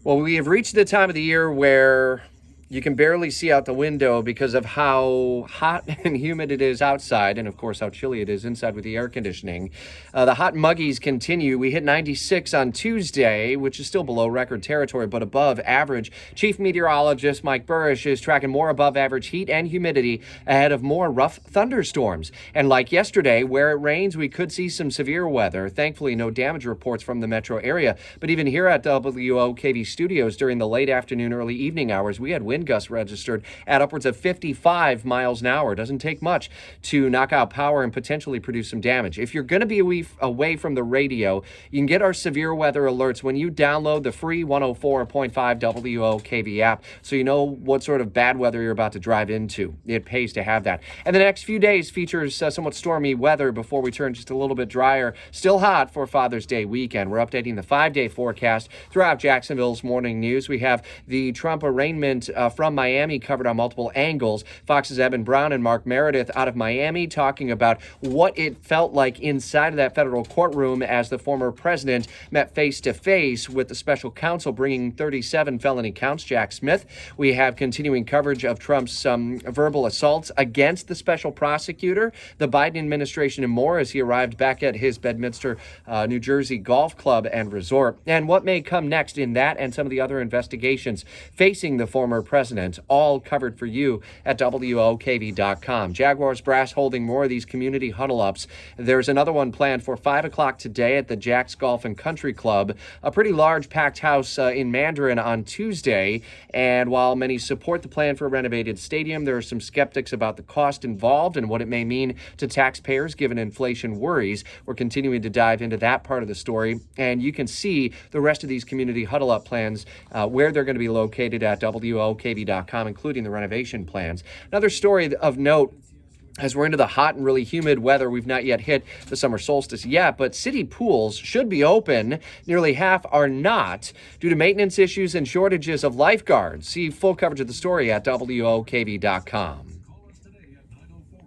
Well, we have reached the time of the year where you can barely see out the window because of how hot and humid it is outside, and of course how chilly it is inside with the air conditioning. The hot muggies continue. We hit 96 on Tuesday, which is still below record territory, but above average. Chief Meteorologist Mike Burrish is tracking more above average heat and humidity ahead of more rough thunderstorms. And like yesterday, where it rains, we could see some severe weather. Thankfully, no damage reports from the metro area. But even here at WOKV Studios during the late afternoon, early evening hours, we had wind gusts registered at upwards of 55 miles an hour. Doesn't take much to knock out power and potentially produce some damage. If you're going to be away from the radio, you can get our severe weather alerts when you download the free 104.5 WOKV app so you know what sort of bad weather you're about to drive into. It pays to have that. And the next few days features somewhat stormy weather before we turn just a little bit drier. Still hot for Father's Day weekend. We're updating the 5-day forecast throughout Jacksonville's morning news. We have the Trump arraignment from Miami covered on multiple angles. Fox's Evan Brown and Mark Meredith out of Miami talking about what it felt like inside of that federal courtroom as the former president met face-to-face with the special counsel bringing 37 felony counts, Jack Smith. We have continuing coverage of Trump's verbal assaults against the special prosecutor, the Biden administration, and more as he arrived back at his Bedminster, New Jersey golf club and resort, and what may come next in that and some of the other investigations facing the former president, all covered for you at WOKV.com. Jaguars brass holding more of these community huddle-ups. There's another one planned for 5 o'clock today at the Jacks Golf and Country Club, a pretty large packed house in Mandarin on Tuesday. And while many support the plan for a renovated stadium, there are some skeptics about the cost involved and what it may mean to taxpayers given inflation worries. We're continuing to dive into that part of the story, and you can see the rest of these community huddle-up plans, where they're going to be located at WOKV.com, including the renovation plans. Another story of note, as we're into the hot and really humid weather, we've not yet hit the summer solstice yet, but city pools should be open. Nearly half are not due to maintenance issues and shortages of lifeguards. See full coverage of the story at WOKV.com.